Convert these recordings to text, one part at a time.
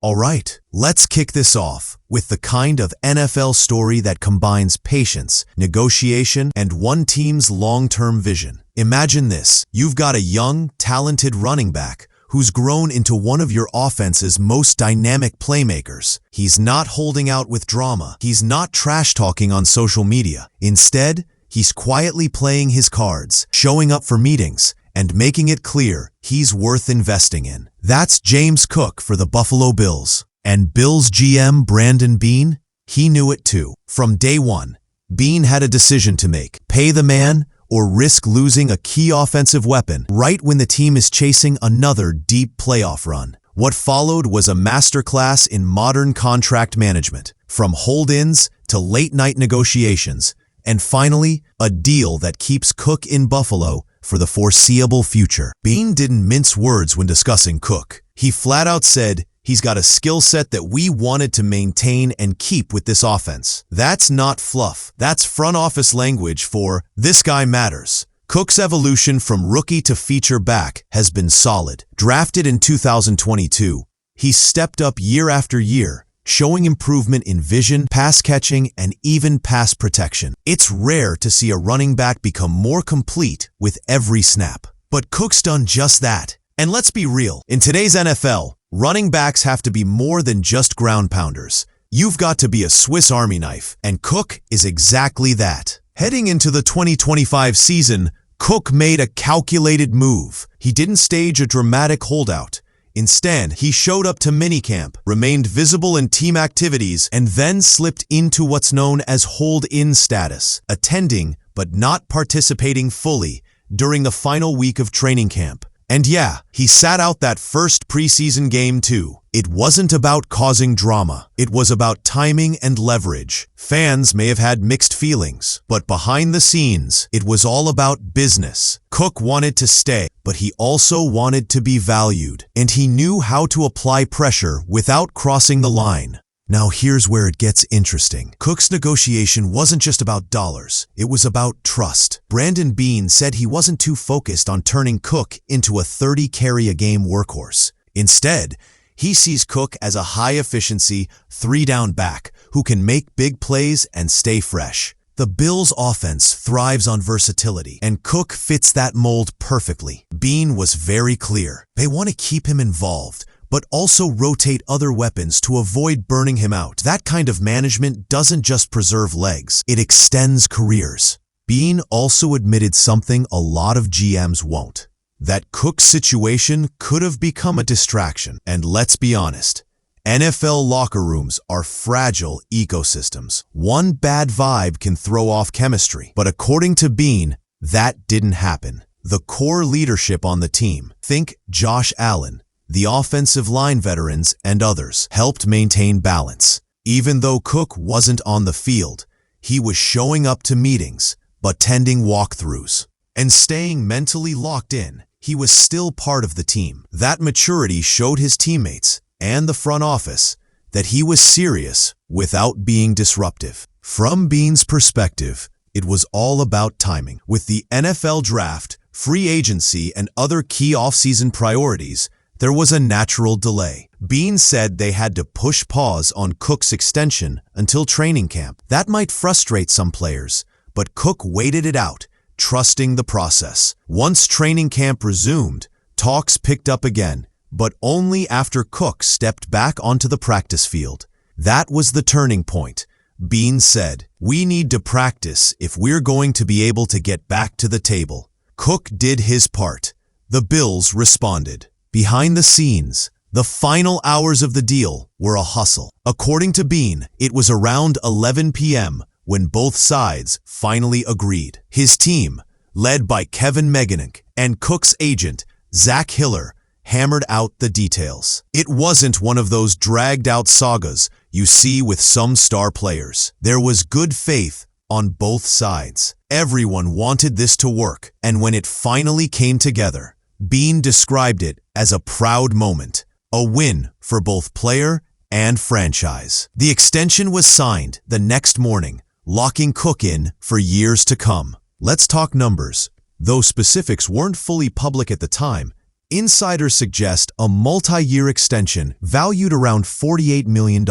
Alright, let's kick this off with the kind of NFL story that combines patience, negotiation, and one team's long-term vision. Imagine this: you've got a young, talented running back who's grown into one of your offense's most dynamic playmakers. He's not holding out with drama. He's not trash-talking on social media. Instead, he's quietly playing his cards, showing up for meetings, and making it clear he's worth investing in. That's James Cook for the Buffalo Bills. And Bills GM Brandon Beane, he knew it too. From day one, Beane had a decision to make: pay the man or risk losing a key offensive weapon right when the team is chasing another deep playoff run. What followed was a masterclass in modern contract management, from hold-ins to late-night negotiations, and finally, a deal that keeps Cook in Buffalo for the foreseeable future. Beane didn't mince words when discussing Cook. He flat out said, he's got a skill set that we wanted to maintain and keep with this offense. That's not fluff. That's front office language for, this guy matters. Cook's evolution from rookie to feature back has been solid. Drafted in 2022, he's stepped up year after year, showing improvement in vision, pass catching, and even pass protection. It's rare to see a running back become more complete with every snap. But Cook's done just that. And let's be real, in today's NFL, running backs have to be more than just ground pounders. You've got to be a Swiss Army knife, and Cook is exactly that. Heading into the 2025 season, Cook made a calculated move. He didn't stage a dramatic holdout. Instead, he showed up to minicamp, remained visible in team activities, and then slipped into what's known as hold-in status, attending but not participating fully during the final week of training camp. And yeah, he sat out that first preseason game too. It wasn't about causing drama. It was about timing and leverage. Fans may have had mixed feelings, but behind the scenes, it was all about business. Cook wanted to stay, but he also wanted to be valued, and he knew how to apply pressure without crossing the line. Now here's where it gets interesting. Cook's negotiation wasn't just about dollars. It was about trust. Brandon Beane said he wasn't too focused on turning Cook into a 30-carry-a-game workhorse. Instead, he sees Cook as a high-efficiency, three-down back who can make big plays and stay fresh. The Bills' offense thrives on versatility, and Cook fits that mold perfectly. Beane was very clear. They want to keep him involved, but also rotate other weapons to avoid burning him out. That kind of management doesn't just preserve legs, it extends careers. Beane also admitted something a lot of GMs won't: that Cook's situation could have become a distraction. And let's be honest, NFL locker rooms are fragile ecosystems. One bad vibe can throw off chemistry. But according to Beane, that didn't happen. The core leadership on the team, think Josh Allen, the offensive line veterans, and others, helped maintain balance. Even though Cook wasn't on the field, he was showing up to meetings, attending walkthroughs, and staying mentally locked in. He was still part of the team. That maturity showed his teammates and the front office that he was serious without being disruptive. From Beane's perspective, it was all about timing. With the NFL draft, free agency, and other key offseason priorities, there was a natural delay. Beane said they had to push pause on Cook's extension until training camp. That might frustrate some players, but Cook waited it out, trusting the process. Once training camp resumed, talks picked up again, but only after Cook stepped back onto the practice field. That was the turning point. Beane said, "We need to practice if we're going to be able to get back to the table." Cook did his part. The Bills responded. Behind the scenes, the final hours of the deal were a hustle. According to Beane, it was around 11 p.m. when both sides finally agreed. His team, led by Kevin Meganink and Cook's agent, Zach Hiller, hammered out the details. It wasn't one of those dragged-out sagas you see with some star players. There was good faith on both sides. Everyone wanted this to work, and when it finally came together, Beane described it as a proud moment, a win for both player and franchise. The extension was signed the next morning, locking Cook in for years to come. Let's talk numbers. Though specifics weren't fully public at the time, Insiders suggest a multi-year extension valued around $48 million,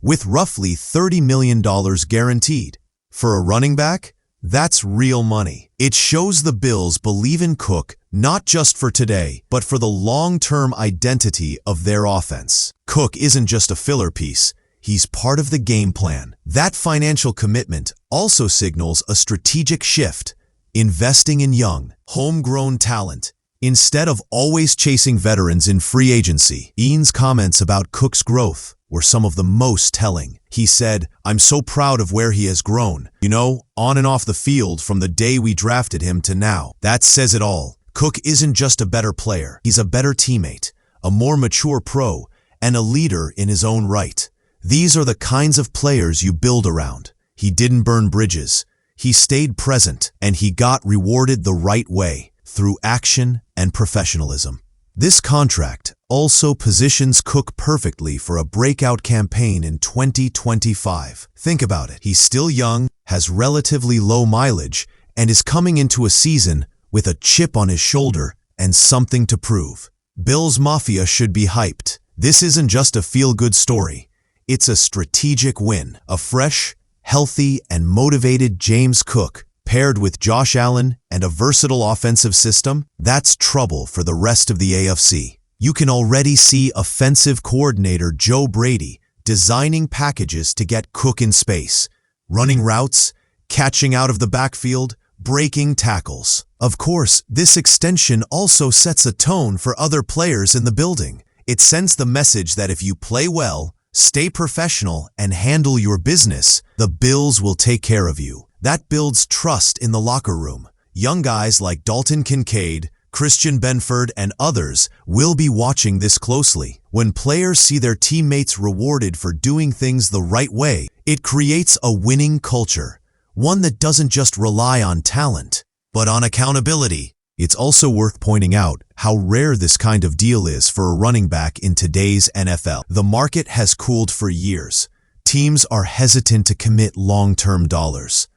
with roughly $30 million guaranteed. For a running back, that's real money. It shows the Bills believe in Cook not just for today, but for the long-term identity of their offense. Cook isn't just a filler piece. He's part of the game plan. That financial commitment also signals a strategic shift, investing in young, homegrown talent, instead of always chasing veterans in free agency. Beane's comments about Cook's growth were some of the most telling. He said, "I'm so proud of where he has grown. You know, on and off the field from the day we drafted him to now." That says it all. Cook isn't just a better player. He's a better teammate, a more mature pro, and a leader in his own right. These are the kinds of players you build around. He didn't burn bridges. He stayed present, and he got rewarded the right way, through action and professionalism. This contract also positions Cook perfectly for a breakout campaign in 2025. Think about it. He's still young, has relatively low mileage, and is coming into a season with a chip on his shoulder and something to prove. Bills Mafia should be hyped. This isn't just a feel-good story. It's a strategic win. A fresh, healthy, and motivated James Cook, paired with Josh Allen and a versatile offensive system, that's trouble for the rest of the AFC. You can already see offensive coordinator Joe Brady designing packages to get Cook in space, running routes, catching out of the backfield, breaking tackles. Of course, this extension also sets a tone for other players in the building. It sends the message that if you play well, stay professional, and handle your business, the Bills will take care of you. That builds trust in the locker room. Young guys like Dalton Kincaid, Christian Benford, and others will be watching this closely. When players see their teammates rewarded for doing things the right way, it creates a winning culture, one that doesn't just rely on talent, but on accountability. It's also worth pointing out how rare this kind of deal is for a running back in today's NFL. The market has cooled for years. Teams are hesitant to commit long-term dollars.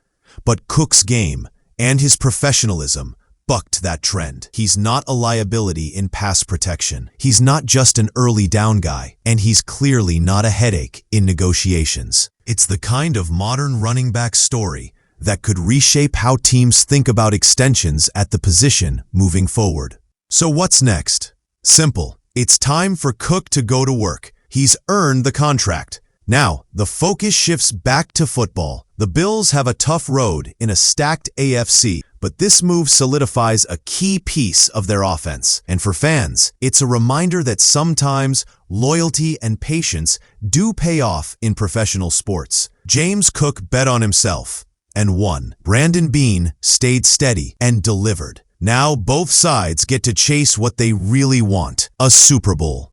But Cook's game and his professionalism bucked that trend. He's not a liability in pass protection. He's not just an early down guy, and he's clearly not a headache in negotiations. It's the kind of modern running back story that could reshape how teams think about extensions at the position moving forward. So what's next? Simple. It's time for Cook to go to work. He's earned the contract. Now, the focus shifts back to football. The Bills have a tough road in a stacked AFC, but this move solidifies a key piece of their offense. And for fans, it's a reminder that sometimes loyalty and patience do pay off in professional sports. James Cook bet on himself and won. Brandon Beane stayed steady and delivered. Now both sides get to chase what they really want, a Super Bowl.